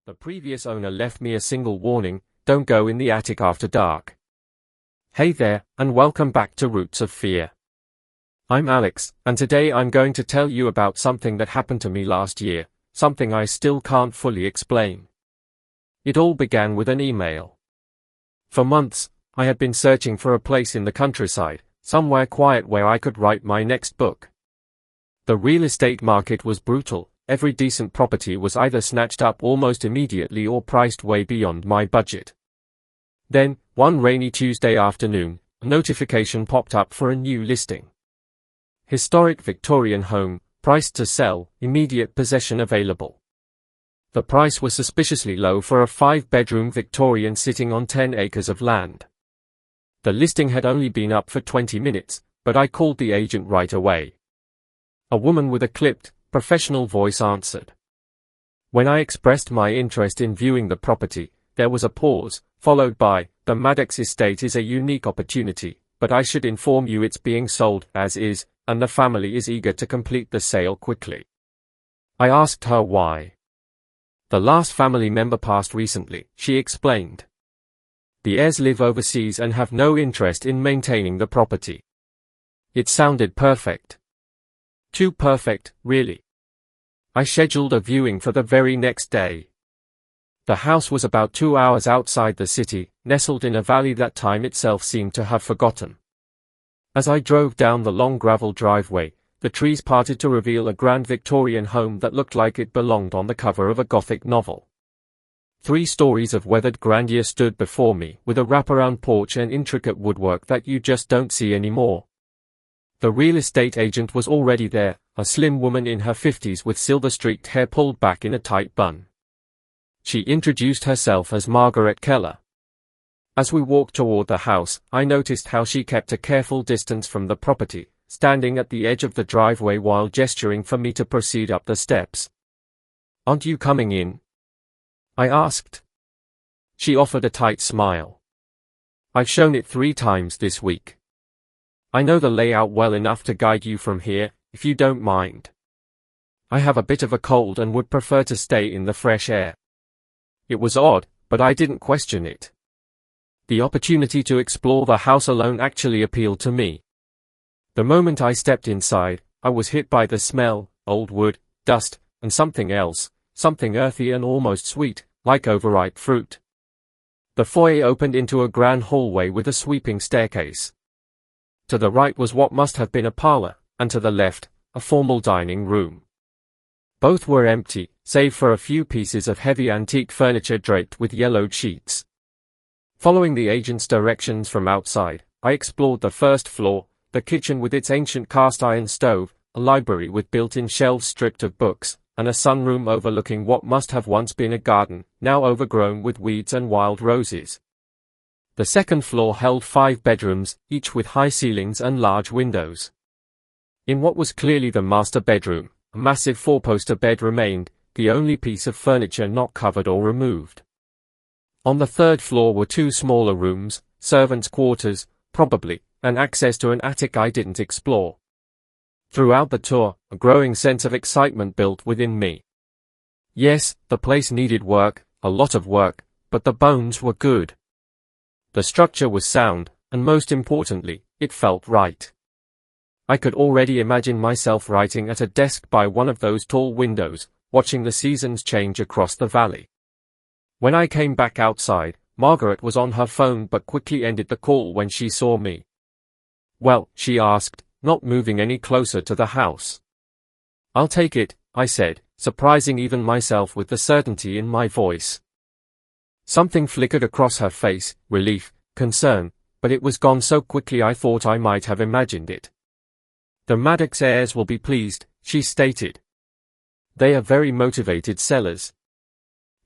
The previous owner left me a single warning: don't go in the attic after dark. Hey there, and welcome back to Roots of Fear. I'm Alex, and today I'm going to tell you about something that happened to me last year, something I still can't fully explain. It all began with an email. For months, I had been searching for a place in the countryside, somewhere quiet where I could write my next book. The real estate market was brutal. Every decent property was either snatched up almost immediately or priced way beyond my budget. Then, one rainy Tuesday afternoon, a notification popped up for a new listing. Historic Victorian home, priced to sell, immediate possession available. The price was suspiciously low for a 5-bedroom Victorian sitting on 10 acres of land. The listing had only been up for 20 minutes, but I called the agent right away. A woman with a clipped, professional voice answered. When I expressed my interest in viewing the property, there was a pause, followed by, "The Maddox estate is a unique opportunity, but I should inform you it's being sold as is, and the family is eager to complete the sale quickly." I asked her why. "The last family member passed recently," she explained. "The heirs live overseas and have no interest in maintaining the property." It sounded perfect. Too perfect, really. I scheduled a viewing for the very next day. The house was about 2 hours outside the city, nestled in a valley that time itself seemed to have forgotten. As I drove down the long gravel driveway, the trees parted to reveal a grand Victorian home that looked like it belonged on the cover of a Gothic novel. 3 stories of weathered grandeur stood before me, with a wraparound porch and intricate woodwork that you just don't see anymore. The real estate agent was already there, a slim woman in her 50s with silver-streaked hair pulled back in a tight bun. She introduced herself as Margaret Keller. As we walked toward the house, I noticed how she kept a careful distance from the property, standing at the edge of the driveway while gesturing for me to proceed up the steps. "Aren't you coming in?" I asked. She offered a tight smile. "I've shown it 3 times this week. I know the layout well enough to guide you from here, if you don't mind. I have a bit of a cold and would prefer to stay in the fresh air." It was odd, but I didn't question it. The opportunity to explore the house alone actually appealed to me. The moment I stepped inside, I was hit by the smell: old wood, dust, and something else, something earthy and almost sweet, like overripe fruit. The foyer opened into a grand hallway with a sweeping staircase. To the right was what must have been a parlor, and to the left, a formal dining room. Both were empty, save for a few pieces of heavy antique furniture draped with yellowed sheets. Following the agent's directions from outside, I explored the first floor, the kitchen with its ancient cast-iron stove, a library with built-in shelves stripped of books, and a sunroom overlooking what must have once been a garden, now overgrown with weeds and wild roses. The second floor held 5 bedrooms, each with high ceilings and large windows. In what was clearly the master bedroom, a massive 4-poster bed remained, the only piece of furniture not covered or removed. On the third floor were 2 smaller rooms, servants' quarters, probably, and access to an attic I didn't explore. Throughout the tour, a growing sense of excitement built within me. Yes, the place needed work, a lot of work, but the bones were good. The structure was sound, and most importantly, it felt right. I could already imagine myself writing at a desk by one of those tall windows, watching the seasons change across the valley. When I came back outside, Margaret was on her phone but quickly ended the call when she saw me. "Well," she asked, not moving any closer to the house. "I'll take it," I said, surprising even myself with the certainty in my voice. Something flickered across her face: relief, concern, but it was gone so quickly I thought I might have imagined it. "The Maddox heirs will be pleased," she stated. "They are very motivated sellers.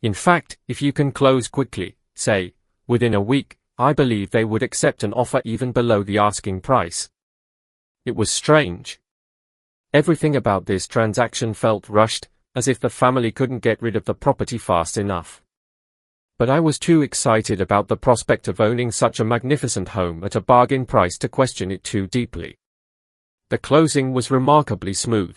In fact, if you can close quickly, say, within a week, I believe they would accept an offer even below the asking price." It was strange. Everything about this transaction felt rushed, as if the family couldn't get rid of the property fast enough. But I was too excited about the prospect of owning such a magnificent home at a bargain price to question it too deeply. The closing was remarkably smooth.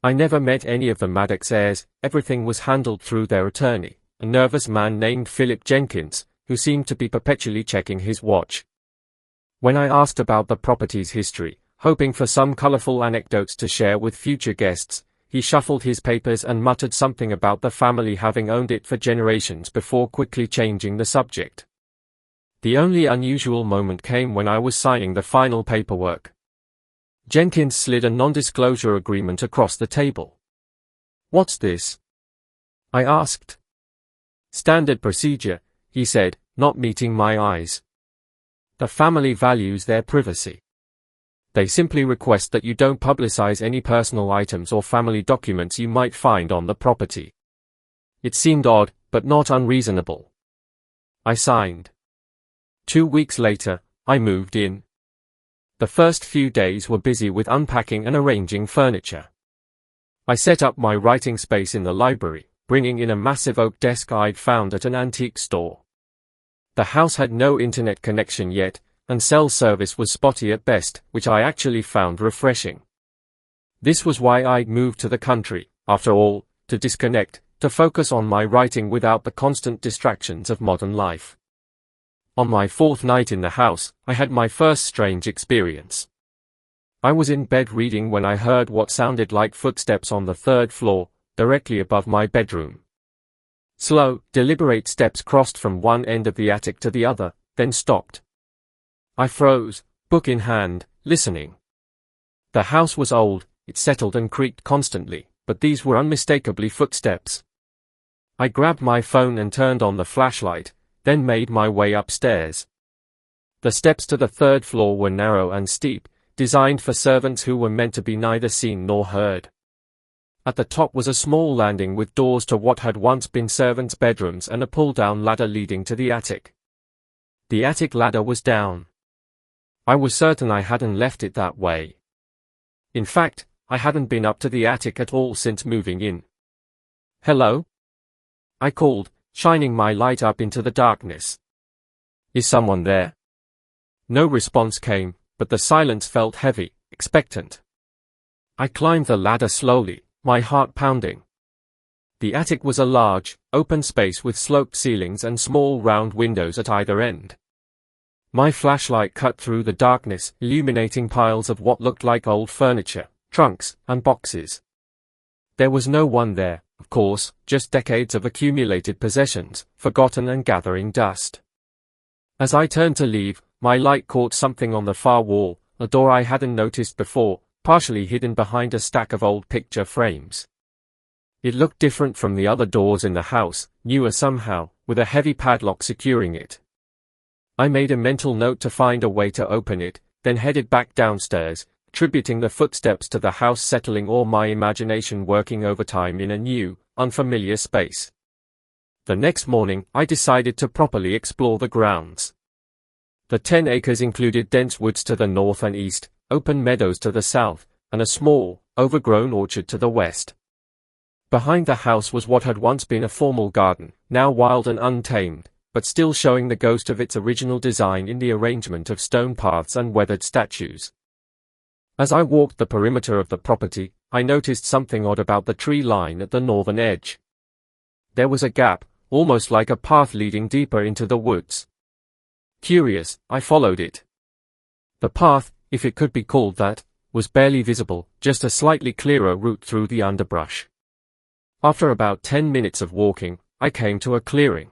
I never met any of the Maddox heirs, everything was handled through their attorney, a nervous man named Philip Jenkins, who seemed to be perpetually checking his watch. When I asked about the property's history, hoping for some colorful anecdotes to share with future guests, he shuffled his papers and muttered something about the family having owned it for generations before quickly changing the subject. The only unusual moment came when I was signing the final paperwork. Jenkins slid a non-disclosure agreement across the table. "What's this?" I asked. "Standard procedure," he said, not meeting my eyes. "The family values their privacy. They simply request that you don't publicize any personal items or family documents you might find on the property." It seemed odd, but not unreasonable. I signed. 2 weeks later, I moved in. The first few days were busy with unpacking and arranging furniture. I set up my writing space in the library, bringing in a massive oak desk I'd found at an antique store. The house had no internet connection yet, and cell service was spotty at best, which I actually found refreshing. This was why I'd moved to the country, after all, to disconnect, to focus on my writing without the constant distractions of modern life. On my 4th night in the house, I had my first strange experience. I was in bed reading when I heard what sounded like footsteps on the 3rd floor, directly above my bedroom. Slow, deliberate steps crossed from one end of the attic to the other, then stopped. I froze, book in hand, listening. The house was old, it settled and creaked constantly, but these were unmistakably footsteps. I grabbed my phone and turned on the flashlight, then made my way upstairs. The steps to the 3rd floor were narrow and steep, designed for servants who were meant to be neither seen nor heard. At the top was a small landing with doors to what had once been servants' bedrooms and a pull-down ladder leading to the attic. The attic ladder was down. I was certain I hadn't left it that way. In fact, I hadn't been up to the attic at all since moving in. "Hello?" I called, shining my light up into the darkness. "Is someone there?" No response came, but the silence felt heavy, expectant. I climbed the ladder slowly, my heart pounding. The attic was a large, open space with sloped ceilings and small round windows at either end. My flashlight cut through the darkness, illuminating piles of what looked like old furniture, trunks, and boxes. There was no one there, of course, just decades of accumulated possessions, forgotten and gathering dust. As I turned to leave, my light caught something on the far wall, a door I hadn't noticed before, partially hidden behind a stack of old picture frames. It looked different from the other doors in the house, newer somehow, with a heavy padlock securing it. I made a mental note to find a way to open it, then headed back downstairs, attributing the footsteps to the house settling or my imagination working overtime in a new, unfamiliar space. The next morning, I decided to properly explore the grounds. The 10 acres included dense woods to the north and east, open meadows to the south, and a small, overgrown orchard to the west. Behind the house was what had once been a formal garden, now wild and untamed, but still showing the ghost of its original design in the arrangement of stone paths and weathered statues. As I walked the perimeter of the property, I noticed something odd about the tree line at the northern edge. There was a gap, almost like a path leading deeper into the woods. Curious, I followed it. The path, if it could be called that, was barely visible, just a slightly clearer route through the underbrush. After about 10 minutes of walking, I came to a clearing.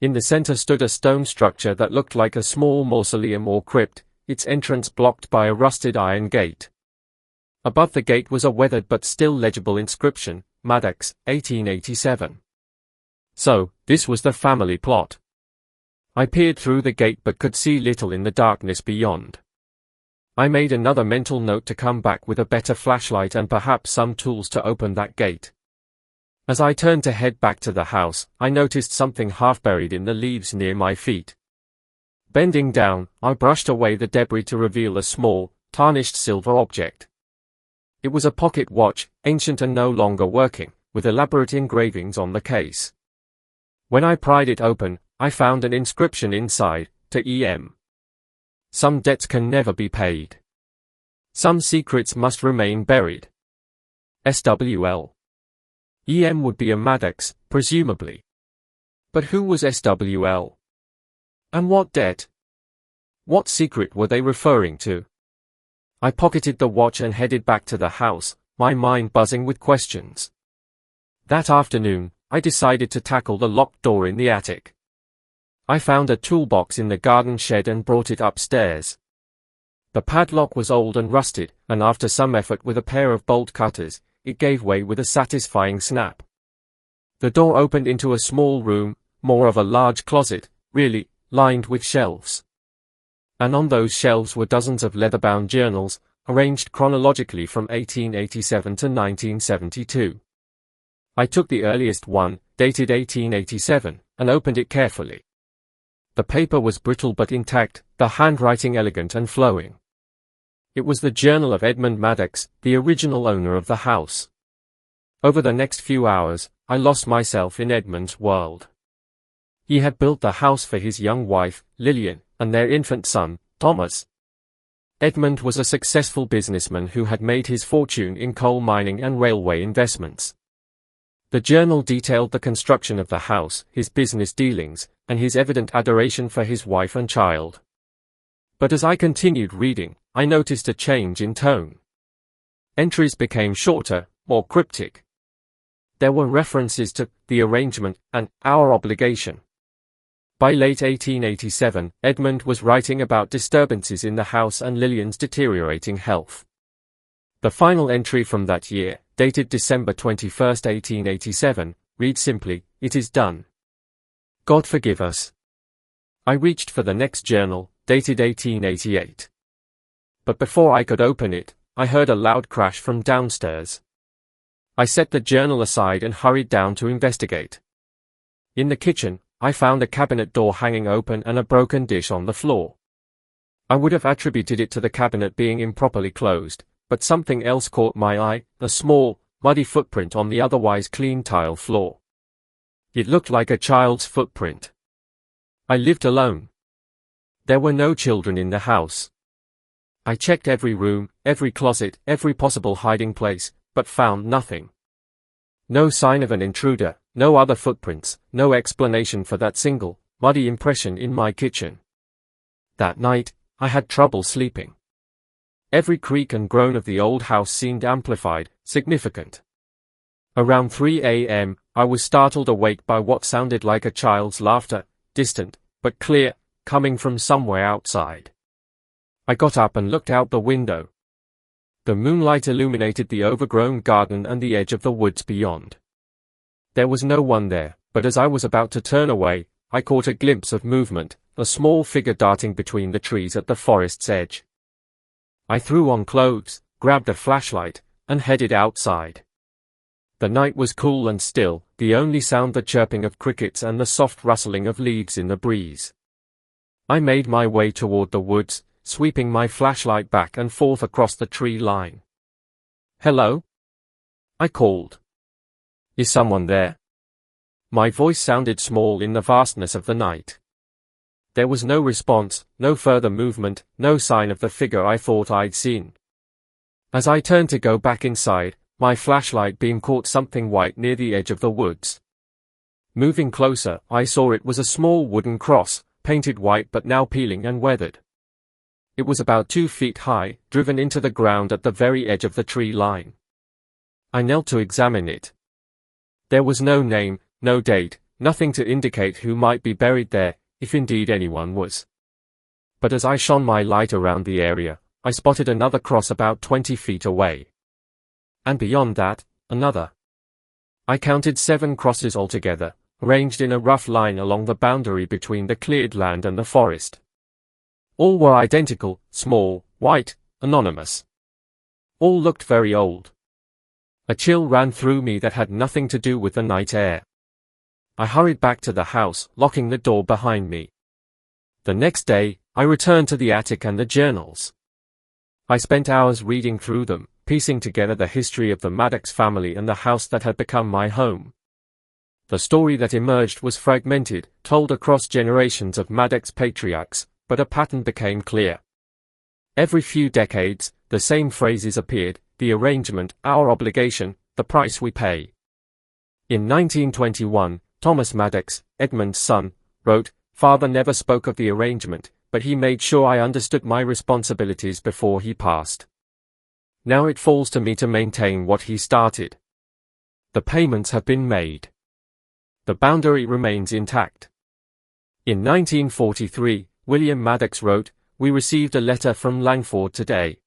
In the center stood a stone structure that looked like a small mausoleum or crypt, its entrance blocked by a rusted iron gate. Above the gate was a weathered but still legible inscription, Maddox, 1887. So, this was the family plot. I peered through the gate but could see little in the darkness beyond. I made another mental note to come back with a better flashlight and perhaps some tools to open that gate. As I turned to head back to the house, I noticed something half buried in the leaves near my feet. Bending down, I brushed away the debris to reveal a small, tarnished silver object. It was a pocket watch, ancient and no longer working, with elaborate engravings on the case. When I pried it open, I found an inscription inside, to E.M. Some debts can never be paid. Some secrets must remain buried. SWL. EM would be a Maddox, presumably. But who was SWL? And what debt? What secret were they referring to? I pocketed the watch and headed back to the house, my mind buzzing with questions. That afternoon, I decided to tackle the locked door in the attic. I found a toolbox in the garden shed and brought it upstairs. The padlock was old and rusted, and after some effort with a pair of bolt cutters, it gave way with a satisfying snap. The door opened into a small room, more of a large closet, really, lined with shelves. And on those shelves were dozens of leather-bound journals, arranged chronologically from 1887 to 1972. I took the earliest one, dated 1887, and opened it carefully. The paper was brittle but intact, the handwriting elegant and flowing. It was the journal of Edmund Maddox, the original owner of the house. Over the next few hours, I lost myself in Edmund's world. He had built the house for his young wife, Lillian, and their infant son, Thomas. Edmund was a successful businessman who had made his fortune in coal mining and railway investments. The journal detailed the construction of the house, his business dealings, and his evident adoration for his wife and child. But as I continued reading, I noticed a change in tone. Entries became shorter, more cryptic. There were references to the arrangement and our obligation. By late 1887, Edmund was writing about disturbances in the house and Lillian's deteriorating health. The final entry from that year, dated December 21, 1887, reads simply, "It is done. God forgive us." I reached for the next journal, dated 1888. But before I could open it, I heard a loud crash from downstairs. I set the journal aside and hurried down to investigate. In the kitchen, I found a cabinet door hanging open and a broken dish on the floor. I would have attributed it to the cabinet being improperly closed, but something else caught my eye, a small, muddy footprint on the otherwise clean tile floor. It looked like a child's footprint. I lived alone. There were no children in the house. I checked every room, every closet, every possible hiding place, but found nothing. No sign of an intruder, no other footprints, no explanation for that single, muddy impression in my kitchen. That night, I had trouble sleeping. Every creak and groan of the old house seemed amplified, significant. Around 3 a.m., I was startled awake by what sounded like a child's laughter, distant, but clear, coming from somewhere outside. I got up and looked out the window. The moonlight illuminated the overgrown garden and the edge of the woods beyond. There was no one there, but as I was about to turn away, I caught a glimpse of movement, a small figure darting between the trees at the forest's edge. I threw on clothes, grabbed a flashlight, and headed outside. The night was cool and still, the only sound the chirping of crickets and the soft rustling of leaves in the breeze. I made my way toward the woods, sweeping my flashlight back and forth across the tree line. "Hello?" I called. "Is someone there?" My voice sounded small in the vastness of the night. There was no response, no further movement, no sign of the figure I thought I'd seen. As I turned to go back inside, my flashlight beam caught something white near the edge of the woods. Moving closer, I saw it was a small wooden cross, painted white but now peeling and weathered. It was about 2 feet high, driven into the ground at the very edge of the tree line. I knelt to examine it. There was no name, no date, nothing to indicate who might be buried there, if indeed anyone was. But as I shone my light around the area, I spotted another cross about 20 feet away. And beyond that, another. I counted 7 crosses altogether, arranged in a rough line along the boundary between the cleared land and the forest. All were identical, small, white, anonymous. All looked very old. A chill ran through me that had nothing to do with the night air. I hurried back to the house, locking the door behind me. The next day, I returned to the attic and the journals. I spent hours reading through them, piecing together the history of the Maddox family and the house that had become my home. The story that emerged was fragmented, told across generations of Maddox patriarchs, but a pattern became clear. Every few decades, the same phrases appeared, the arrangement, our obligation, the price we pay. In 1921, Thomas Maddox, Edmund's son, wrote, "Father never spoke of the arrangement, but he made sure I understood my responsibilities before he passed. Now it falls to me to maintain what he started. The payments have been made. The boundary remains intact." In 1943, William Maddox wrote, "We received a letter from Langford today.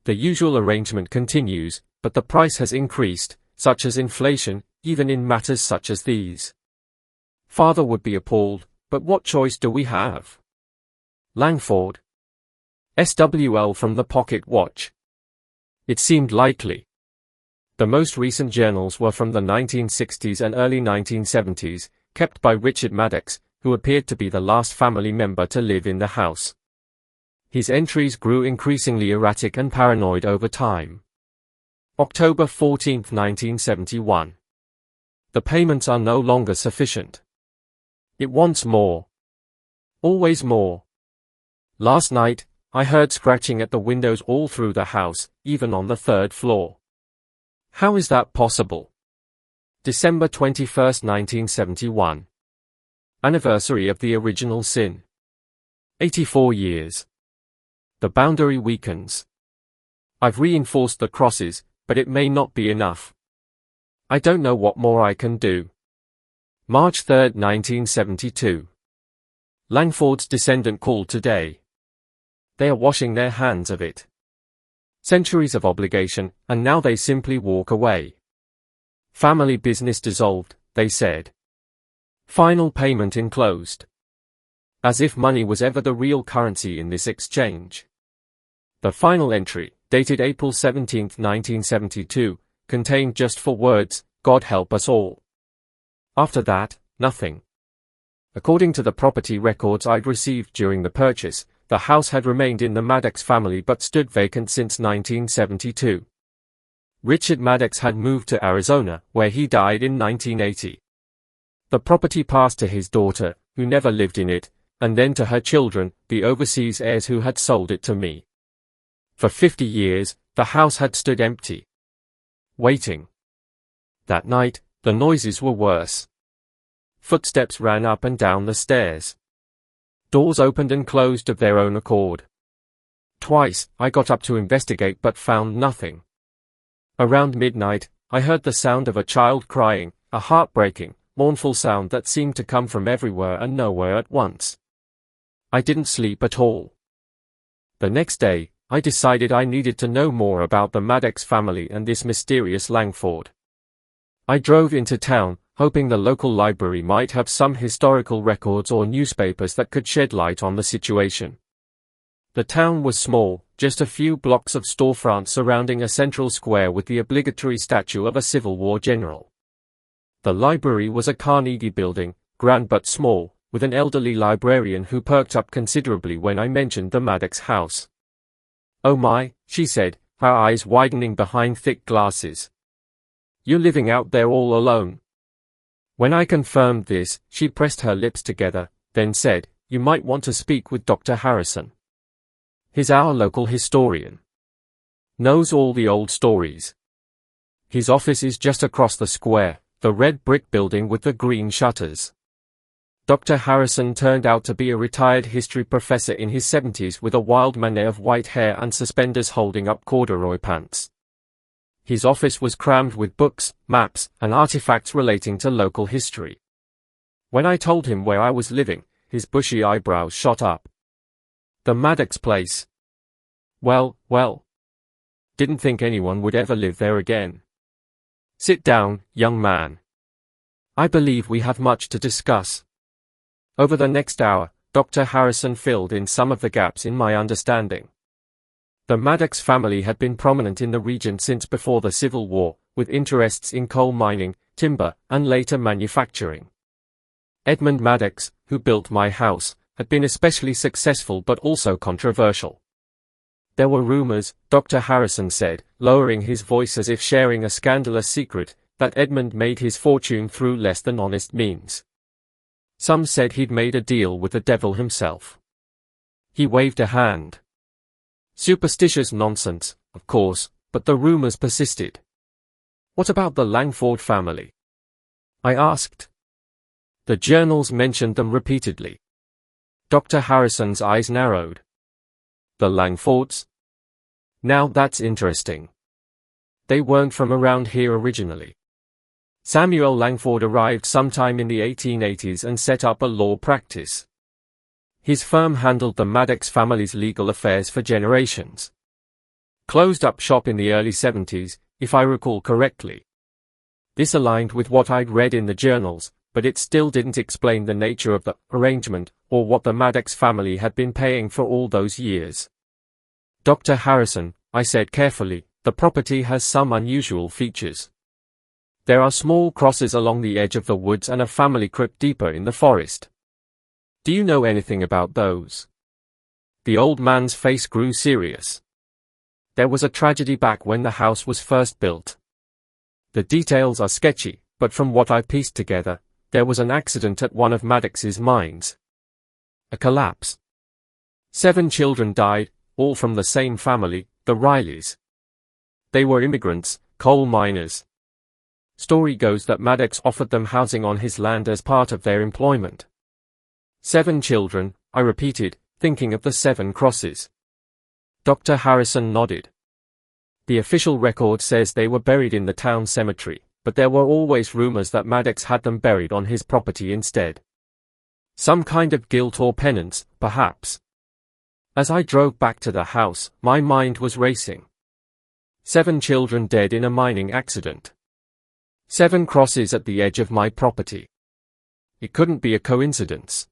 The usual arrangement continues, but the price has increased, such as inflation, even in matters such as these. Father would be appalled, but what choice do we have?" Langford. SWL from the pocket watch. It seemed likely. The most recent journals were from the 1960s and early 1970s, kept by Richard Maddox, who appeared to be the last family member to live in the house. His entries grew increasingly erratic and paranoid over time. October 14, 1971. The payments are no longer sufficient. It wants more. Always more. Last night, I heard scratching at the windows all through the house, even on the third floor. How is that possible? December 21, 1971. Anniversary of the original sin. 84 years. The boundary weakens. I've reinforced the crosses, but it may not be enough. I don't know what more I can do. March 3, 1972. Langford's descendant called today. They are washing their hands of it. Centuries of obligation, and now they simply walk away. Family business dissolved, they said. Final payment enclosed. As if money was ever the real currency in this exchange. The final entry, dated April 17, 1972, contained just 4 words, "God help us all." After that, nothing. According to the property records I'd received during the purchase, the house had remained in the Maddox family but stood vacant since 1972. Richard Maddox had moved to Arizona, where he died in 1980. The property passed to his daughter, who never lived in it, and then to her children, the overseas heirs who had sold it to me. For 50 years, the house had stood empty. Waiting. That night, the noises were worse. Footsteps ran up and down the stairs. Doors opened and closed of their own accord. Twice, I got up to investigate but found nothing. Around midnight, I heard the sound of a child crying, a heartbreaking, mournful sound that seemed to come from everywhere and nowhere at once. I didn't sleep at all. The next day, I decided I needed to know more about the Maddox family and this mysterious Langford. I drove into town, hoping the local library might have some historical records or newspapers that could shed light on the situation. The town was small, just a few blocks of storefronts surrounding a central square with the obligatory statue of a Civil War general. The library was a Carnegie building, grand but small, with an elderly librarian who perked up considerably when I mentioned the Maddox house. "Oh my," she said, her eyes widening behind thick glasses. "You're living out there all alone?" When I confirmed this, she pressed her lips together, then said, "You might want to speak with Dr. Harrison. He's our local historian. Knows all the old stories. His office is just across the square, the red brick building with the green shutters." Dr. Harrison turned out to be a retired history professor in his 70s with a wild mane of white hair and suspenders holding up corduroy pants. His office was crammed with books, maps, and artifacts relating to local history. When I told him where I was living, his bushy eyebrows shot up. "The Maddox place. Well. Didn't think anyone would ever live there again. Sit down, young man. I believe we have much to discuss." Over the next hour, Dr. Harrison filled in some of the gaps in my understanding. The Maddox family had been prominent in the region since before the Civil War, with interests in coal mining, timber, and later manufacturing. Edmund Maddox, who built my house, had been especially successful but also controversial. There were rumors, Dr. Harrison said, lowering his voice as if sharing a scandalous secret, that Edmund made his fortune through less than honest means. Some said he'd made a deal with the devil himself. He waved a hand. Superstitious nonsense, of course, but the rumors persisted. What about the Langford family? I asked. The journals mentioned them repeatedly. Dr. Harrison's eyes narrowed. The Langfords? Now that's interesting. They weren't from around here originally. Samuel Langford arrived sometime in the 1880s and set up a law practice. His firm handled the Maddox family's legal affairs for generations. Closed up shop in the early 70s, if I recall correctly. This aligned with what I'd read in the journals, but it still didn't explain the nature of the arrangement, or what the Maddox family had been paying for all those years. Dr. Harrison, I said carefully, the property has some unusual features. There are small crosses along the edge of the woods and a family crypt deeper in the forest. Do you know anything about those? The old man's face grew serious. There was a tragedy back when the house was first built. The details are sketchy, but from what I pieced together, there was an accident at one of Maddox's mines. A collapse. 7 children died, all from the same family, the Rileys. They were immigrants, coal miners. Story goes that Maddox offered them housing on his land as part of their employment. 7 children, I repeated, thinking of the 7 crosses. Dr. Harrison nodded. The official record says they were buried in the town cemetery, but there were always rumors that Maddox had them buried on his property instead. Some kind of guilt or penance, perhaps. As I drove back to the house, my mind was racing. 7 children dead in a mining accident. 7 crosses at the edge of my property. It couldn't be a coincidence.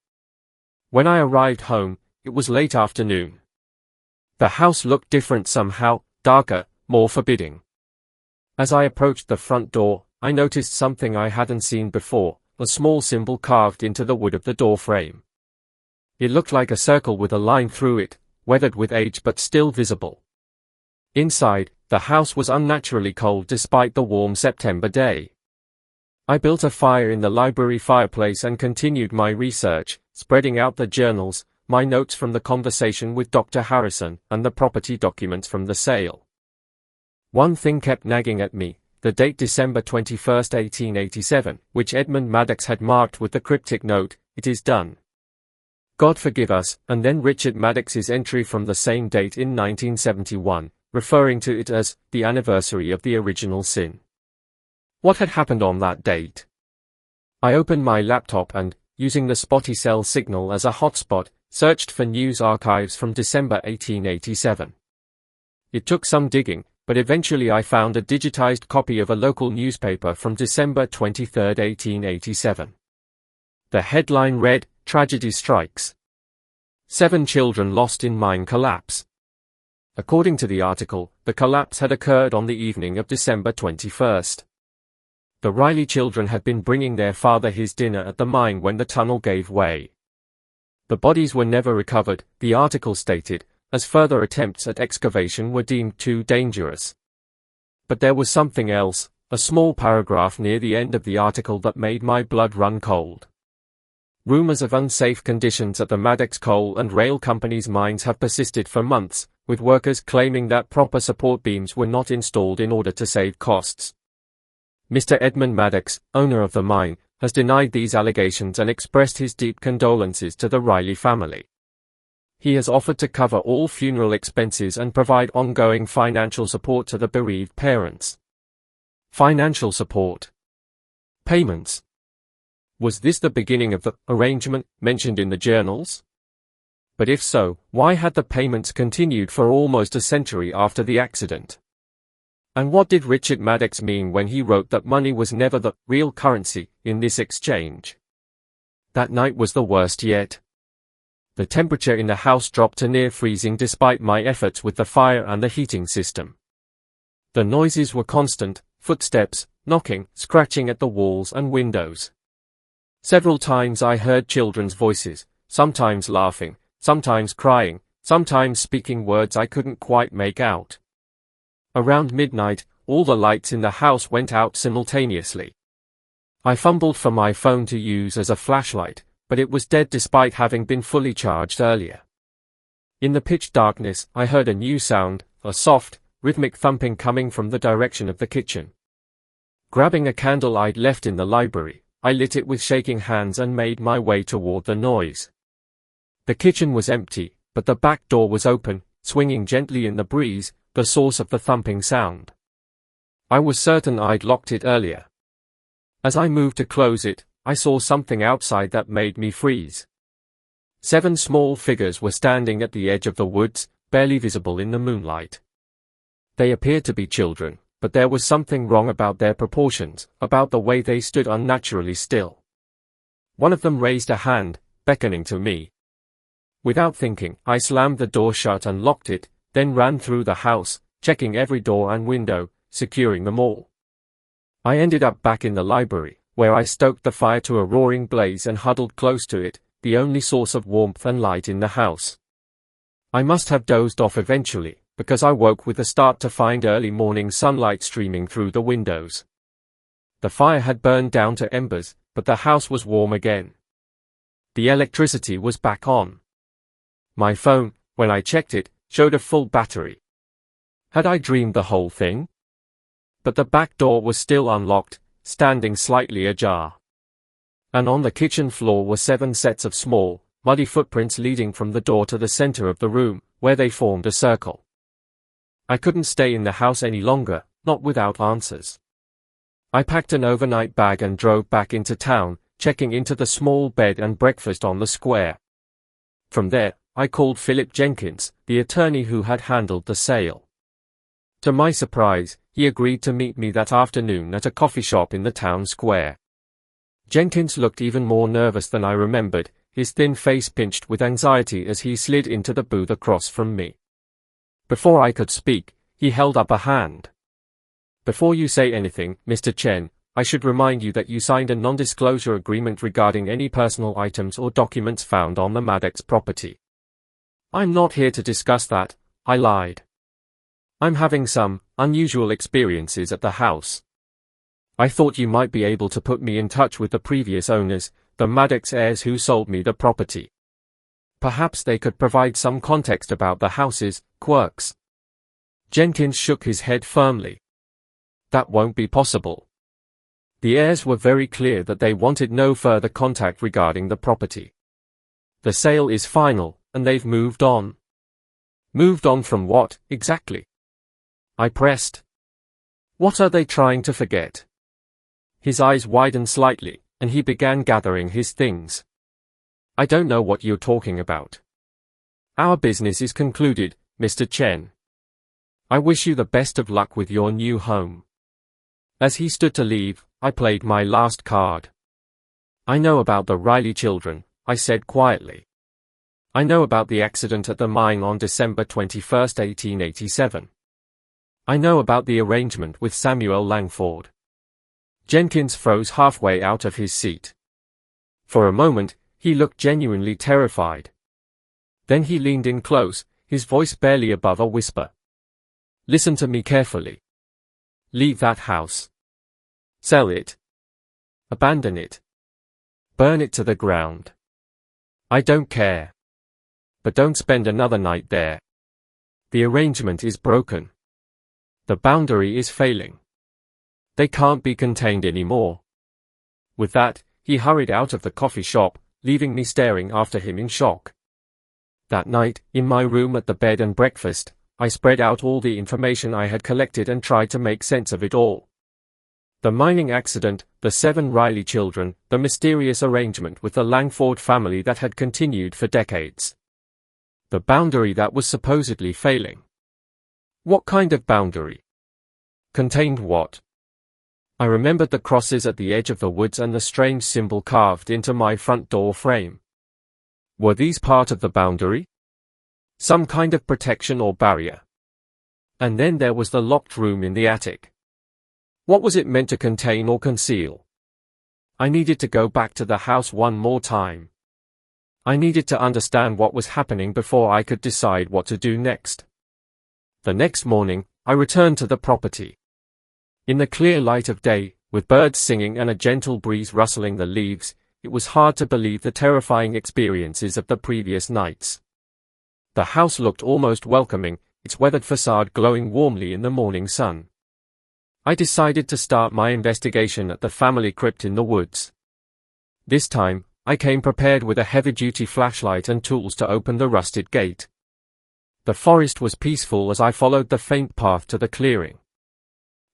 When I arrived home, it was late afternoon. The house looked different somehow, darker, more forbidding. As I approached the front door, I noticed something I hadn't seen before, a small symbol carved into the wood of the door frame. It looked like a circle with a line through it, weathered with age but still visible. Inside, the house was unnaturally cold despite the warm September day. I built a fire in the library fireplace and continued my research, spreading out the journals, my notes from the conversation with Dr. Harrison, and the property documents from the sale. One thing kept nagging at me, the date December 21, 1887, which Edmund Maddox had marked with the cryptic note, "It is done. God forgive us," and then Richard Maddox's entry from the same date in 1971, referring to it as the anniversary of the original sin. What had happened on that date? I opened my laptop and, using the spotty cell signal as a hotspot, searched for news archives from December 1887. It took some digging, but eventually I found a digitized copy of a local newspaper from December 23, 1887. The headline read, "Tragedy Strikes. 7 children lost in mine collapse." According to the article, the collapse had occurred on the evening of December 21. The Riley children had been bringing their father his dinner at the mine when the tunnel gave way. The bodies were never recovered, the article stated, as further attempts at excavation were deemed too dangerous. But there was something else, a small paragraph near the end of the article that made my blood run cold. Rumors of unsafe conditions at the Maddox Coal and Rail Company's mines have persisted for months, with workers claiming that proper support beams were not installed in order to save costs. Mr. Edmund Maddox, owner of the mine, has denied these allegations and expressed his deep condolences to the Riley family. He has offered to cover all funeral expenses and provide ongoing financial support to the bereaved parents. Financial support. Payments. Was this the beginning of the arrangement mentioned in the journals? But if so, why had the payments continued for almost a century after the accident? And what did Richard Maddox mean when he wrote that money was never the real currency in this exchange? That night was the worst yet. The temperature in the house dropped to near freezing despite my efforts with the fire and the heating system. The noises were constant, footsteps, knocking, scratching at the walls and windows. Several times I heard children's voices, sometimes laughing, sometimes crying, sometimes speaking words I couldn't quite make out. Around midnight, all the lights in the house went out simultaneously. I fumbled for my phone to use as a flashlight, but it was dead despite having been fully charged earlier. In the pitch darkness, I heard a new sound, a soft, rhythmic thumping coming from the direction of the kitchen. Grabbing a candle I'd left in the library, I lit it with shaking hands and made my way toward the noise. The kitchen was empty, but the back door was open, swinging gently in the breeze, the source of the thumping sound. I was certain I'd locked it earlier. As I moved to close it, I saw something outside that made me freeze. 7 small figures were standing at the edge of the woods, barely visible in the moonlight. They appeared to be children, but there was something wrong about their proportions, about the way they stood unnaturally still. One of them raised a hand, beckoning to me. Without thinking, I slammed the door shut and locked it, then ran through the house, checking every door and window, securing them all. I ended up back in the library, where I stoked the fire to a roaring blaze and huddled close to it, the only source of warmth and light in the house. I must have dozed off eventually, because I woke with a start to find early morning sunlight streaming through the windows. The fire had burned down to embers, but the house was warm again. The electricity was back on. My phone, when I checked it, showed a full battery. Had I dreamed the whole thing? But the back door was still unlocked, standing slightly ajar. And on the kitchen floor were 7 sets of small, muddy footprints leading from the door to the center of the room, where they formed a circle. I couldn't stay in the house any longer, not without answers. I packed an overnight bag and drove back into town, checking into the small bed and breakfast on the square. From there, I called Philip Jenkins, the attorney who had handled the sale. To my surprise, he agreed to meet me that afternoon at a coffee shop in the town square. Jenkins looked even more nervous than I remembered, his thin face pinched with anxiety as he slid into the booth across from me. Before I could speak, he held up a hand. "Before you say anything, Mr. Chen, I should remind you that you signed a non-disclosure agreement regarding any personal items or documents found on the Maddox property." "I'm not here to discuss that," I lied. "I'm having some unusual experiences at the house. I thought you might be able to put me in touch with the previous owners, the Maddox heirs who sold me the property. Perhaps they could provide some context about the house's quirks." Jenkins shook his head firmly. "That won't be possible. The heirs were very clear that they wanted no further contact regarding the property. The sale is final, and they've moved on." "Moved on from what, exactly?" I pressed. "What are they trying to forget?" His eyes widened slightly, and he began gathering his things. "I don't know what you're talking about. Our business is concluded, Mr. Chen. I wish you the best of luck with your new home." As he stood to leave, I played my last card. "I know about the Riley children," I said quietly. "I know about the accident at the mine on December 21, 1887. I know about the arrangement with Samuel Langford." Jenkins froze halfway out of his seat. For a moment, he looked genuinely terrified. Then he leaned in close, his voice barely above a whisper. "Listen to me carefully. Leave that house. Sell it. Abandon it. Burn it to the ground. I don't care. But don't spend another night there. The arrangement is broken. The boundary is failing. They can't be contained anymore." With that, he hurried out of the coffee shop, leaving me staring after him in shock. That night, in my room at the bed and breakfast, I spread out all the information I had collected and tried to make sense of it all. The mining accident, the 7 Riley children, the mysterious arrangement with the Langford family that had continued for decades. The boundary that was supposedly failing. What kind of boundary? Contained what? I remembered the crosses at the edge of the woods and the strange symbol carved into my front door frame. Were these part of the boundary? Some kind of protection or barrier? And then there was the locked room in the attic. What was it meant to contain or conceal? I needed to go back to the house one more time. I needed to understand what was happening before I could decide what to do next. The next morning, I returned to the property. In the clear light of day, with birds singing and a gentle breeze rustling the leaves, it was hard to believe the terrifying experiences of the previous nights. The house looked almost welcoming, its weathered facade glowing warmly in the morning sun. I decided to start my investigation at the family crypt in the woods. This time, I came prepared with a heavy-duty flashlight and tools to open the rusted gate. The forest was peaceful as I followed the faint path to the clearing.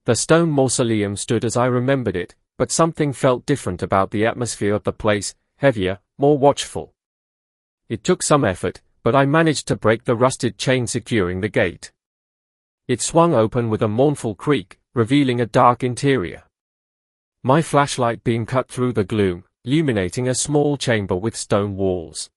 The stone mausoleum stood as I remembered it, but something felt different about the atmosphere of the place, heavier, more watchful. It took some effort, but I managed to break the rusted chain securing the gate. It swung open with a mournful creak, revealing a dark interior. My flashlight beam cut through the gloom, illuminating a small chamber with stone walls.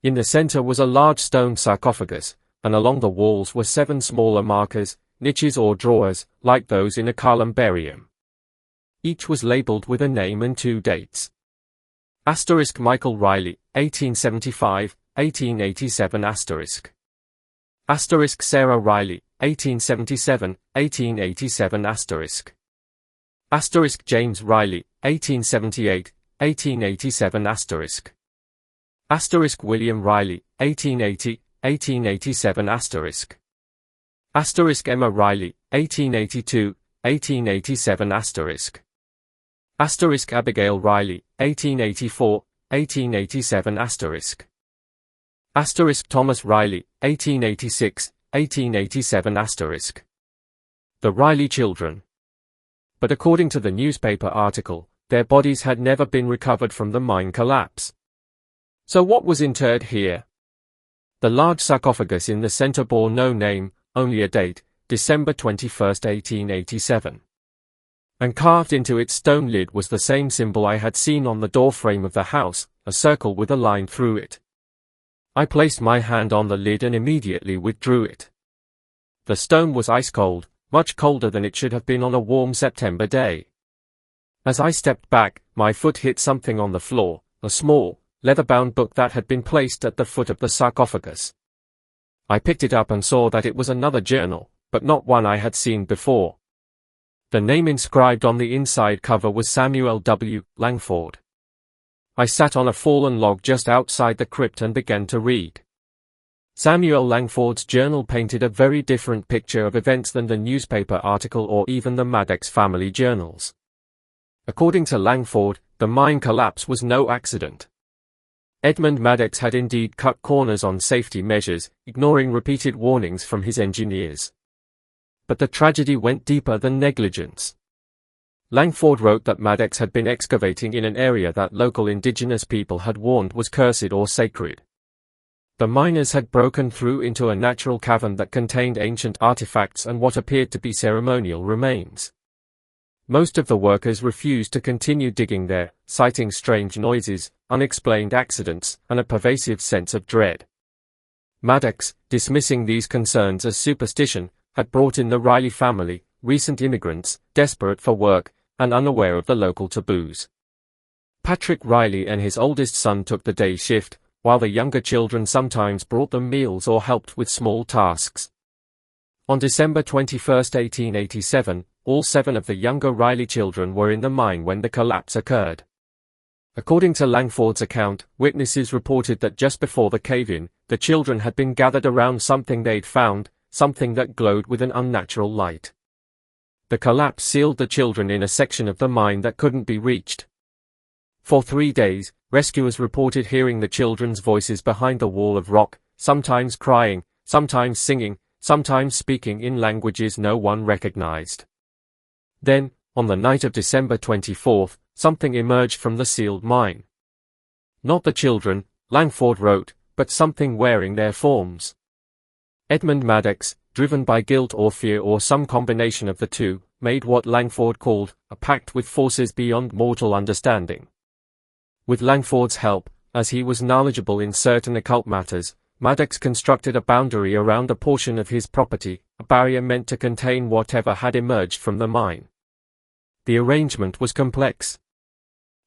In the center was a large stone sarcophagus, and along the walls were 7 smaller markers, niches or drawers, like those in a columbarium. Each was labeled with a name and 2 dates. * Michael Riley, 1875, 1887 *. Sarah Riley, 1877, 1887 *. James Riley, 1878, 1887 *. William Riley, 1880, 1887 *. Emma Riley, 1882, 1887 *. Abigail Riley, 1884, 1887 *. Thomas Riley, 1886, 1887 The Riley children. But according to the newspaper article, their bodies had never been recovered from the mine collapse. So what was interred here? The large sarcophagus in the center bore no name, only a date, December 21, 1887. And carved into its stone lid was the same symbol I had seen on the doorframe of the house, a circle with a line through it. I placed my hand on the lid and immediately withdrew it. The stone was ice cold, much colder than it should have been on a warm September day. As I stepped back, my foot hit something on the floor, a small, leather-bound book that had been placed at the foot of the sarcophagus. I picked it up and saw that it was another journal, but not one I had seen before. The name inscribed on the inside cover was Samuel W. Langford. I sat on a fallen log just outside the crypt and began to read. Samuel Langford's journal painted a very different picture of events than the newspaper article or even the Maddox family journals. According to Langford, the mine collapse was no accident. Edmund Maddox had indeed cut corners on safety measures, ignoring repeated warnings from his engineers. But the tragedy went deeper than negligence. Langford wrote that Maddox had been excavating in an area that local indigenous people had warned was cursed or sacred. The miners had broken through into a natural cavern that contained ancient artifacts and what appeared to be ceremonial remains. Most of the workers refused to continue digging there, citing strange noises, unexplained accidents, and a pervasive sense of dread. Maddox, dismissing these concerns as superstition, had brought in the Riley family, recent immigrants, desperate for work, and unaware of the local taboos. Patrick Riley and his oldest son took the day shift, while the younger children sometimes brought them meals or helped with small tasks. On December 21, 1887, all 7 of the younger Riley children were in the mine when the collapse occurred. According to Langford's account, witnesses reported that just before the cave-in, the children had been gathered around something they'd found, something that glowed with an unnatural light. The collapse sealed the children in a section of the mine that couldn't be reached. For 3 days, rescuers reported hearing the children's voices behind the wall of rock, sometimes crying, sometimes singing, sometimes speaking in languages no one recognized. Then, on the night of December 24, something emerged from the sealed mine. Not the children, Langford wrote, but something wearing their forms. Edmund Maddox, driven by guilt or fear or some combination of the two, made what Langford called a pact with forces beyond mortal understanding. With Langford's help, as he was knowledgeable in certain occult matters, Maddox constructed a boundary around a portion of his property, a barrier meant to contain whatever had emerged from the mine. The arrangement was complex.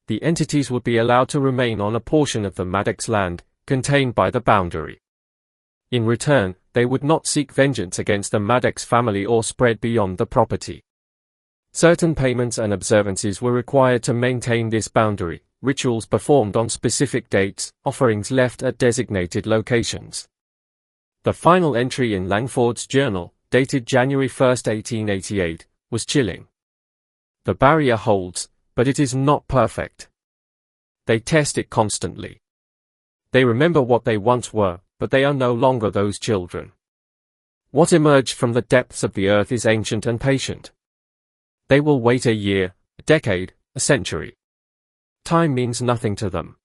The entities would be allowed to remain on a portion of the Maddox land, contained by the boundary. In return, they would not seek vengeance against the Maddox family or spread beyond the property. Certain payments and observances were required to maintain this boundary, rituals performed on specific dates, offerings left at designated locations. The final entry in Langford's journal, dated January 1, 1888, was chilling. The barrier holds, but it is not perfect. They test it constantly. They remember what they once were, but they are no longer those children. What emerged from the depths of the earth is ancient and patient. They will wait a year, a decade, a century. Time means nothing to them.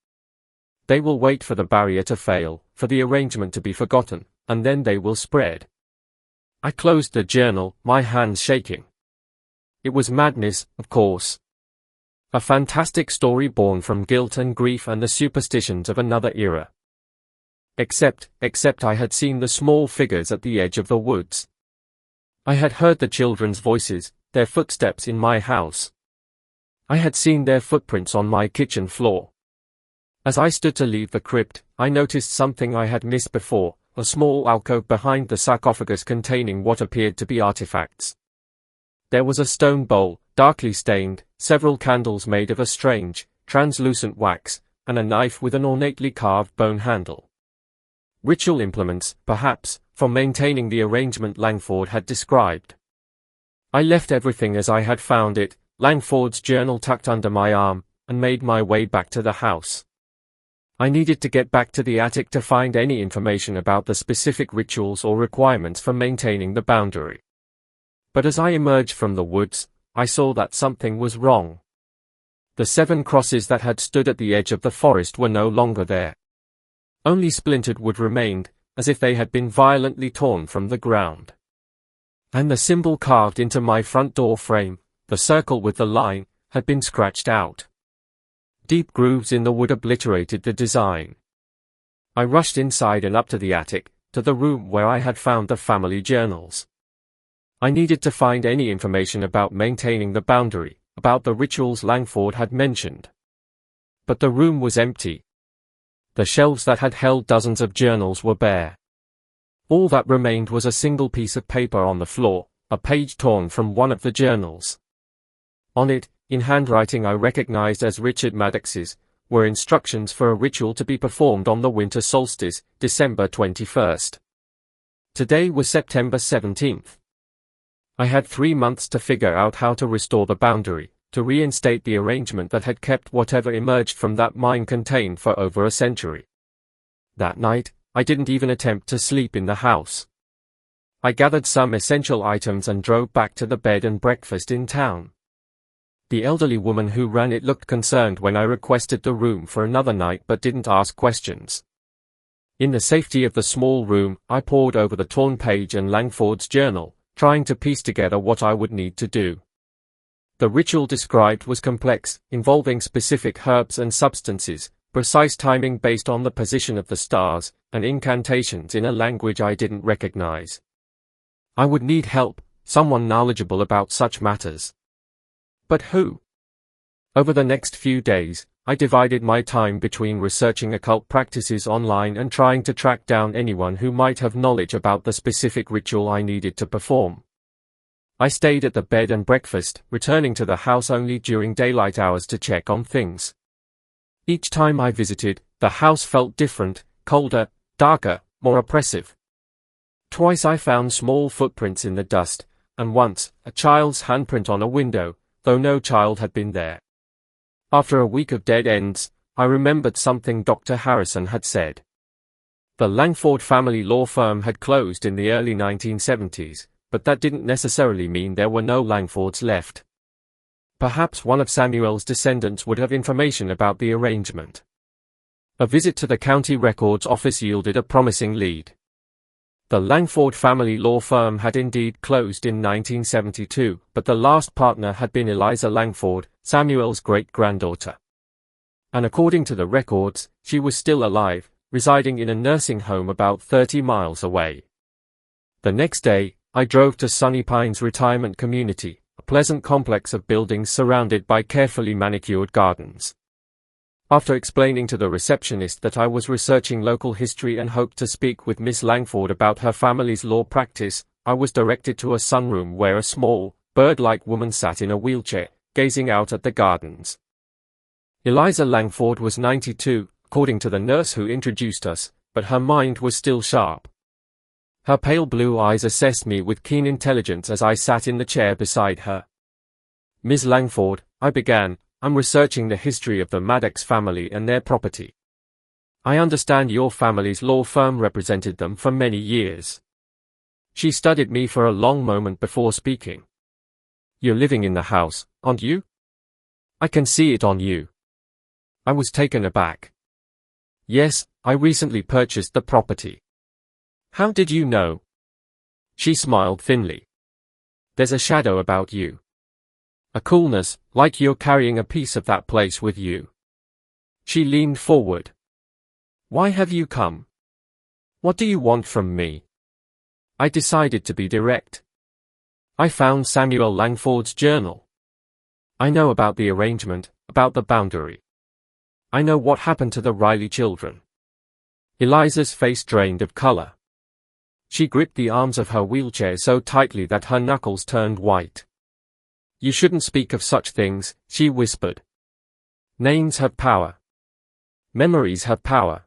They will wait for the barrier to fail, for the arrangement to be forgotten, and then they will spread. I closed the journal, my hands shaking. It was madness, of course. A fantastic story born from guilt and grief and the superstitions of another era. Except I had seen the small figures at the edge of the woods. I had heard the children's voices, their footsteps in my house. I had seen their footprints on my kitchen floor. As I stood to leave the crypt, I noticed something I had missed before, a small alcove behind the sarcophagus containing what appeared to be artifacts. There was a stone bowl, darkly stained, several candles made of a strange, translucent wax, and a knife with an ornately carved bone handle. Ritual implements, perhaps, for maintaining the arrangement Langford had described. I left everything as I had found it, Langford's journal tucked under my arm, and made my way back to the house. I needed to get back to the attic to find any information about the specific rituals or requirements for maintaining the boundary. But as I emerged from the woods, I saw that something was wrong. The 7 crosses that had stood at the edge of the forest were no longer there. Only splintered wood remained, as if they had been violently torn from the ground. And the symbol carved into my front door frame, the circle with the line, had been scratched out. Deep grooves in the wood obliterated the design. I rushed inside and up to the attic, to the room where I had found the family journals. I needed to find any information about maintaining the boundary, about the rituals Langford had mentioned. But the room was empty. The shelves that had held dozens of journals were bare. All that remained was a single piece of paper on the floor, a page torn from one of the journals. On it, in handwriting I recognized as Richard Maddox's, were instructions for a ritual to be performed on the winter solstice, December 21st. Today was September 17th. I had 3 months to figure out how to restore the boundary, to reinstate the arrangement that had kept whatever emerged from that mine contained for over a century. That night, I didn't even attempt to sleep in the house. I gathered some essential items and drove back to the bed and breakfast in town. The elderly woman who ran it looked concerned when I requested the room for another night but didn't ask questions. In the safety of the small room, I pored over the torn page and Langford's journal, trying to piece together what I would need to do. The ritual described was complex, involving specific herbs and substances, precise timing based on the position of the stars, and incantations in a language I didn't recognize. I would need help, someone knowledgeable about such matters. But who? Over the next few days, I divided my time between researching occult practices online and trying to track down anyone who might have knowledge about the specific ritual I needed to perform. I stayed at the bed and breakfast, returning to the house only during daylight hours to check on things. Each time I visited, the house felt different, colder, darker, more oppressive. Twice I found small footprints in the dust, and once, a child's handprint on a window, though no child had been there. After a week of dead ends, I remembered something Dr. Harrison had said. The Langford family law firm had closed in the early 1970s, but that didn't necessarily mean there were no Langfords left. Perhaps one of Samuel's descendants would have information about the arrangement. A visit to the county records office yielded a promising lead. The Langford family law firm had indeed closed in 1972, but the last partner had been Eliza Langford, Samuel's great-granddaughter. And according to the records, she was still alive, residing in a nursing home about 30 miles away. The next day, I drove to Sunny Pines Retirement Community, a pleasant complex of buildings surrounded by carefully manicured gardens. After explaining to the receptionist that I was researching local history and hoped to speak with Miss Langford about her family's law practice, I was directed to a sunroom where a small, bird-like woman sat in a wheelchair, gazing out at the gardens. Eliza Langford was 92, according to the nurse who introduced us, but her mind was still sharp. Her pale blue eyes assessed me with keen intelligence as I sat in the chair beside her. "Ms. Langford," I began, "I'm researching the history of the Maddox family and their property. I understand your family's law firm represented them for many years." She studied me for a long moment before speaking. "You're living in the house, aren't you? I can see it on you." I was taken aback. "Yes, I recently purchased the property." "How did you know?" She smiled thinly. "There's a shadow about you. A coolness, like you're carrying a piece of that place with you." She leaned forward. "Why have you come? What do you want from me?" I decided to be direct. "I found Samuel Langford's journal. I know about the arrangement, about the boundary. I know what happened to the Riley children." Eliza's face drained of color. She gripped the arms of her wheelchair so tightly that her knuckles turned white. "You shouldn't speak of such things," she whispered. "Names have power. Memories have power."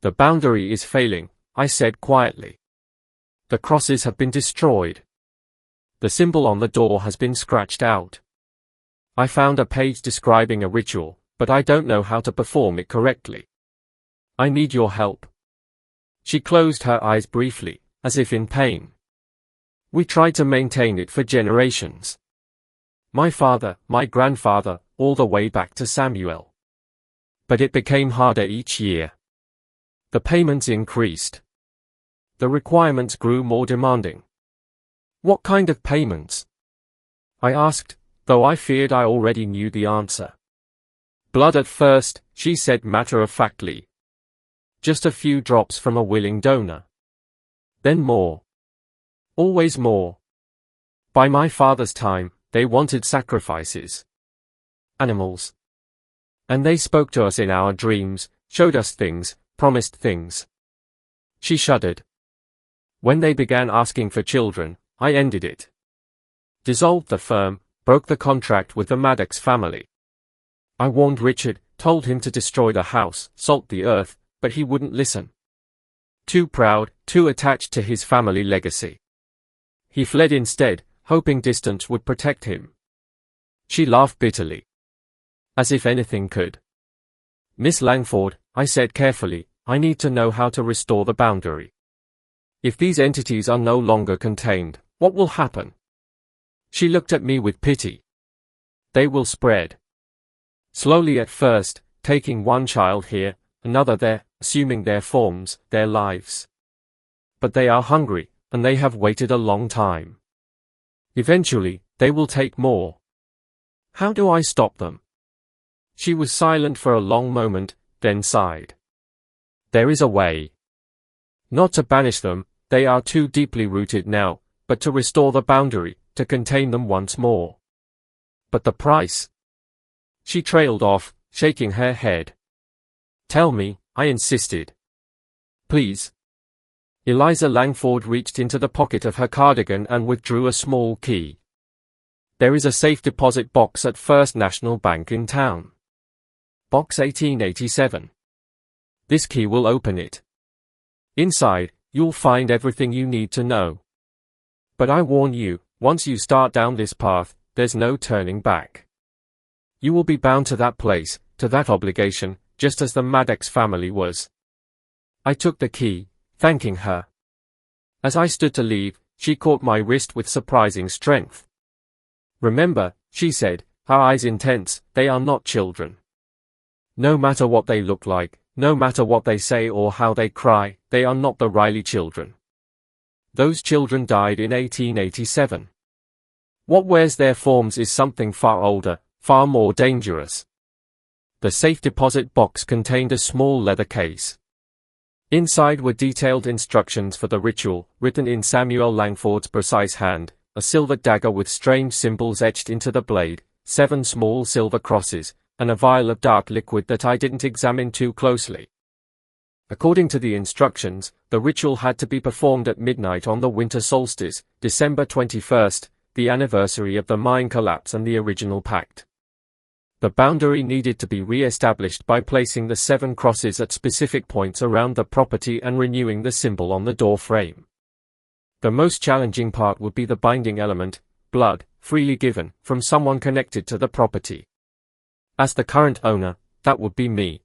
"The boundary is failing," I said quietly. "The crosses have been destroyed. The symbol on the door has been scratched out. I found a page describing a ritual, but I don't know how to perform it correctly. I need your help." She closed her eyes briefly, as if in pain. "We tried to maintain it for generations. My father, my grandfather, all the way back to Samuel. But it became harder each year. The payments increased. The requirements grew more demanding." "What kind of payments?" I asked, though I feared I already knew the answer. "Blood at first," she said matter-of-factly. "Just a few drops from a willing donor. Then more. Always more. By my father's time, they wanted sacrifices. Animals. And they spoke to us in our dreams, showed us things, promised things." She shuddered. "When they began asking for children, I ended it. Dissolved the firm, broke the contract with the Maddox family. I warned Richard, told him to destroy the house, salt the earth, but he wouldn't listen. Too proud, too attached to his family legacy. He fled instead, hoping distance would protect him." She laughed bitterly. "As if anything could." "Miss Langford," I said carefully, "I need to know how to restore the boundary. If these entities are no longer contained, what will happen?" She looked at me with pity. "They will spread. Slowly at first, taking one child here, another there, assuming their forms, their lives. But they are hungry, and they have waited a long time. Eventually, they will take more. How do I stop them?" She was silent for a long moment, then sighed. "There is a way. Not to banish them, they are too deeply rooted now, but to restore the boundary, to contain them once more." "But the price?" She trailed off, shaking her head. "Tell me," I insisted. "Please." Eliza Langford reached into the pocket of her cardigan and withdrew a small key. "There is a safe deposit box at First National Bank in town. Box 1887. This key will open it. Inside, you'll find everything you need to know. But I warn you, once you start down this path, there's no turning back. You will be bound to that place, to that obligation, just as the Maddox family was." I took the key, thanking her. As I stood to leave, she caught my wrist with surprising strength. "Remember," she said, her eyes intense, "they are not children. No matter what they look like, no matter what they say or how they cry, they are not the Riley children. Those children died in 1887. What wears their forms is something far older, far more dangerous." The safe deposit box contained a small leather case. Inside were detailed instructions for the ritual, written in Samuel Langford's precise hand, a silver dagger with strange symbols etched into the blade, 7 small silver crosses, and a vial of dark liquid that I didn't examine too closely. According to the instructions, the ritual had to be performed at midnight on the winter solstice, December 21st, the anniversary of the mine collapse and the original pact. The boundary needed to be re-established by placing the 7 crosses at specific points around the property and renewing the symbol on the door frame. The most challenging part would be the binding element, blood, freely given, from someone connected to the property. As the current owner, that would be me.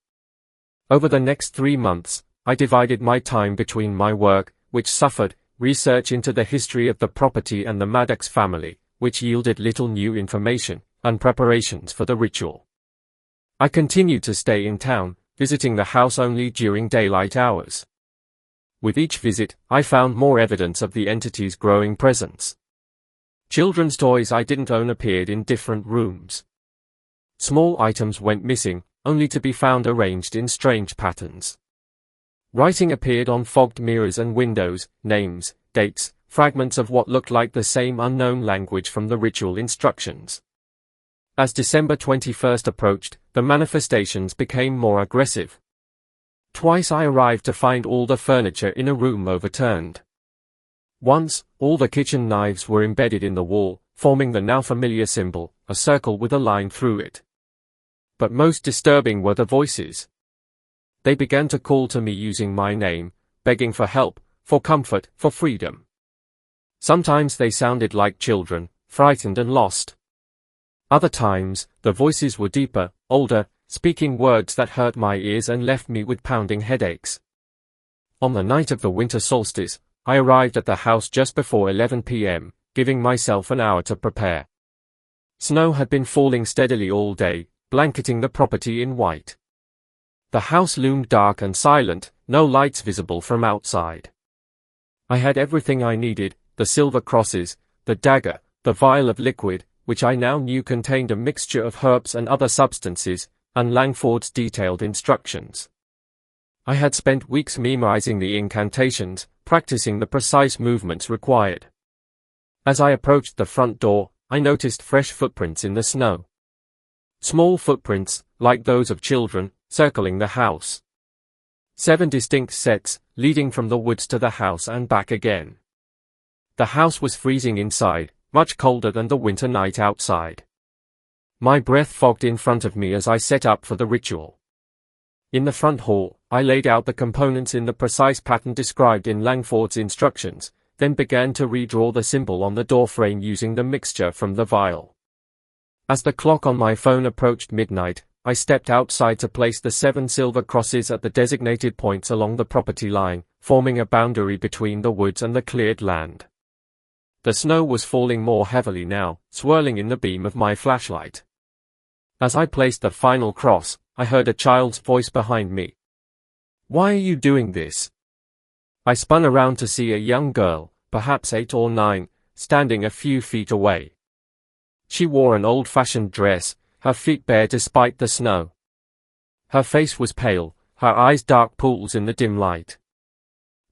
Over the next 3 months, I divided my time between my work, which suffered, research into the history of the property and the Maddox family, which yielded little new information, and preparations for the ritual. I continued to stay in town, visiting the house only during daylight hours. With each visit, I found more evidence of the entity's growing presence. Children's toys I didn't own appeared in different rooms. Small items went missing, only to be found arranged in strange patterns. Writing appeared on fogged mirrors and windows, names, dates, fragments of what looked like the same unknown language from the ritual instructions. As December 21st approached, the manifestations became more aggressive. Twice I arrived to find all the furniture in a room overturned. Once, all the kitchen knives were embedded in the wall, forming the now familiar symbol, a circle with a line through it. But most disturbing were the voices. They began to call to me using my name, begging for help, for comfort, for freedom. Sometimes they sounded like children, frightened and lost. Other times, the voices were deeper, older, speaking words that hurt my ears and left me with pounding headaches. On the night of the winter solstice, I arrived at the house just before 11 p.m., giving myself an hour to prepare. Snow had been falling steadily all day, blanketing the property in white. The house loomed dark and silent, no lights visible from outside. I had everything I needed, the silver crosses, the dagger, the vial of liquid, which I now knew contained a mixture of herbs and other substances, and Langford's detailed instructions. I had spent weeks memorizing the incantations, practicing the precise movements required. As I approached the front door, I noticed fresh footprints in the snow. Small footprints, like those of children, circling the house. 7 distinct sets, leading from the woods to the house and back again. The house was freezing inside, much colder than the winter night outside. My breath fogged in front of me as I set up for the ritual. In the front hall, I laid out the components in the precise pattern described in Langford's instructions, then began to redraw the symbol on the doorframe using the mixture from the vial. As the clock on my phone approached midnight, I stepped outside to place the 7 silver crosses at the designated points along the property line, forming a boundary between the woods and the cleared land. The snow was falling more heavily now, swirling in the beam of my flashlight. As I placed the final cross, I heard a child's voice behind me. "Why are you doing this?" I spun around to see a young girl, perhaps 8 or 9, standing a few feet away. She wore an old-fashioned dress, her feet bare despite the snow. Her face was pale, her eyes dark pools in the dim light.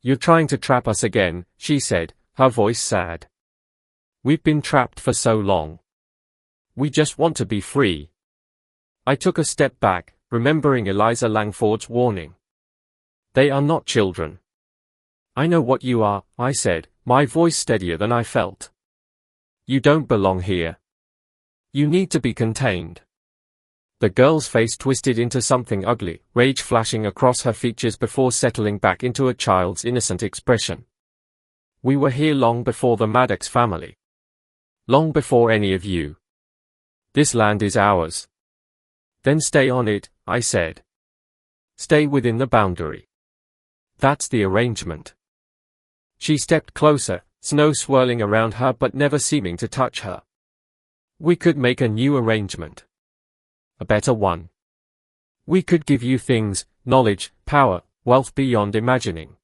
"You're trying to trap us again," she said, her voice sad. "We've been trapped for so long. We just want to be free." I took a step back, remembering Eliza Langford's warning. "They are not children." "I know what you are," I said, my voice steadier than I felt. "You don't belong here. You need to be contained." The girl's face twisted into something ugly, rage flashing across her features before settling back into a child's innocent expression. "We were here long before the Maddox family. Long before any of you. This land is ours." "Then stay on it," I said. "Stay within the boundary. That's the arrangement." She stepped closer, snow swirling around her but never seeming to touch her. "We could make a new arrangement. A better one. We could give you things, knowledge, power, wealth beyond imagining."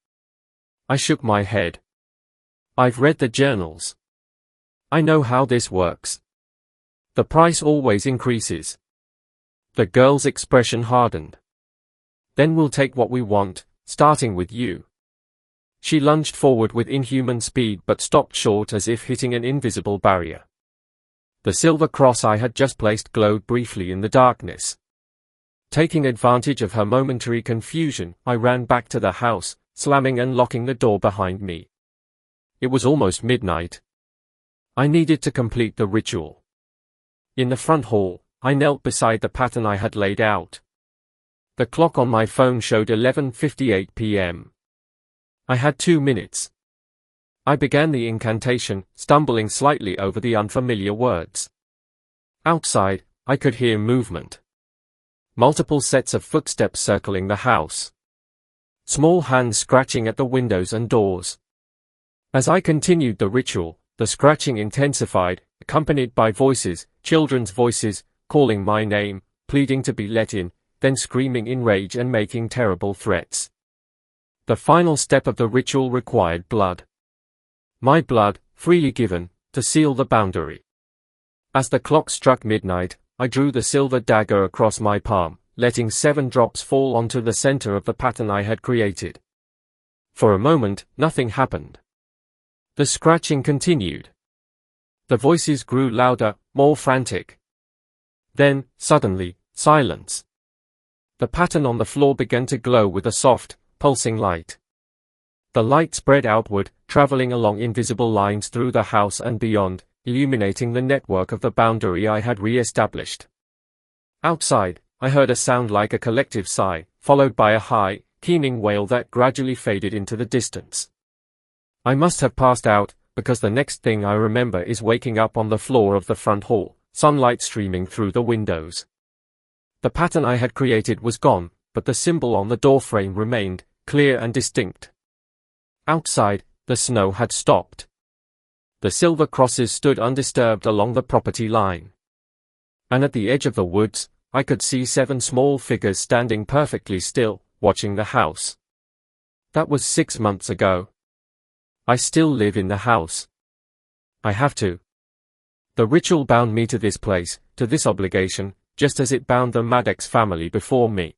I shook my head. "I've read the journals. I know how this works. The price always increases." The girl's expression hardened. "Then we'll take what we want, starting with you." She lunged forward with inhuman speed but stopped short as if hitting an invisible barrier. The silver cross I had just placed glowed briefly in the darkness. Taking advantage of her momentary confusion, I ran back to the house, slamming and locking the door behind me. It was almost midnight. I needed to complete the ritual. In the front hall, I knelt beside the pattern I had laid out. The clock on my phone showed 11:58 p.m. I had 2 minutes. I began the incantation, stumbling slightly over the unfamiliar words. Outside, I could hear movement. Multiple sets of footsteps circling the house. Small hands scratching at the windows and doors. As I continued the ritual, the scratching intensified, accompanied by voices, children's voices, calling my name, pleading to be let in, then screaming in rage and making terrible threats. The final step of the ritual required blood. My blood, freely given, to seal the boundary. As the clock struck midnight, I drew the silver dagger across my palm, letting 7 drops fall onto the center of the pattern I had created. For a moment, nothing happened. The scratching continued. The voices grew louder, more frantic. Then, suddenly, silence. The pattern on the floor began to glow with a soft, pulsing light. The light spread outward, traveling along invisible lines through the house and beyond, illuminating the network of the boundary I had re-established. Outside, I heard a sound like a collective sigh, followed by a high, keening wail that gradually faded into the distance. I must have passed out, because the next thing I remember is waking up on the floor of the front hall, sunlight streaming through the windows. The pattern I had created was gone, but the symbol on the doorframe remained, clear and distinct. Outside, the snow had stopped. The silver crosses stood undisturbed along the property line. And at the edge of the woods, I could see 7 small figures standing perfectly still, watching the house. That was 6 months ago. I still live in the house. I have to. The ritual bound me to this place, to this obligation, just as it bound the Maddox family before me.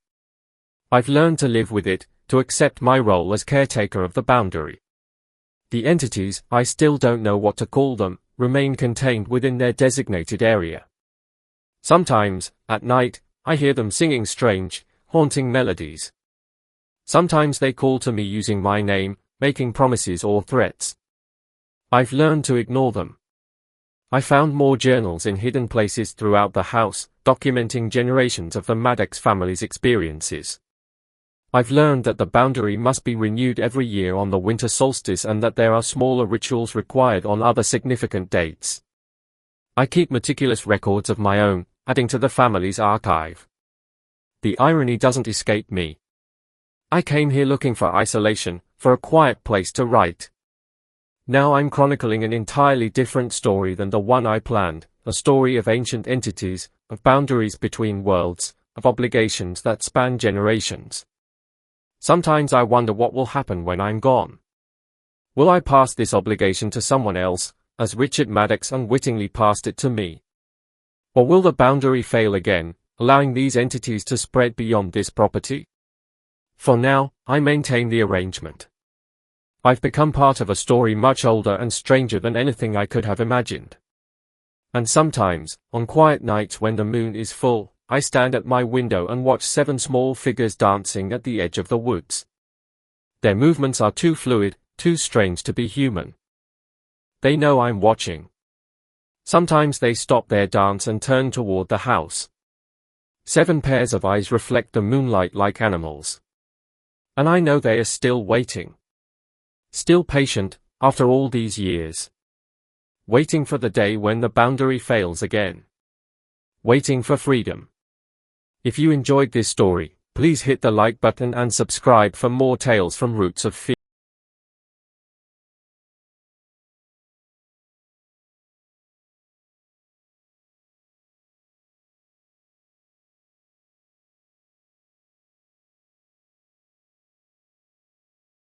I've learned to live with it, to accept my role as caretaker of the boundary. The entities, I still don't know what to call them, remain contained within their designated area. Sometimes, at night, I hear them singing strange, haunting melodies. Sometimes they call to me using my name, making promises or threats. I've learned to ignore them. I found more journals in hidden places throughout the house, documenting generations of the Maddox family's experiences. I've learned that the boundary must be renewed every year on the winter solstice and that there are smaller rituals required on other significant dates. I keep meticulous records of my own, adding to the family's archive. The irony doesn't escape me. I came here looking for isolation, for a quiet place to write. Now I'm chronicling an entirely different story than the one I planned, a story of ancient entities, of boundaries between worlds, of obligations that span generations. Sometimes I wonder what will happen when I'm gone. Will I pass this obligation to someone else, as Richard Maddox unwittingly passed it to me? Or will the boundary fail again, allowing these entities to spread beyond this property? For now, I maintain the arrangement. I've become part of a story much older and stranger than anything I could have imagined. And sometimes, on quiet nights when the moon is full, I stand at my window and watch 7 small figures dancing at the edge of the woods. Their movements are too fluid, too strange to be human. They know I'm watching. Sometimes they stop their dance and turn toward the house. 7 pairs of eyes reflect the moonlight like animals. And I know they are still waiting. Still patient, after all these years. Waiting for the day when the boundary fails again. Waiting for freedom. If you enjoyed this story, please hit the like button and subscribe for more tales from Roots of Fear.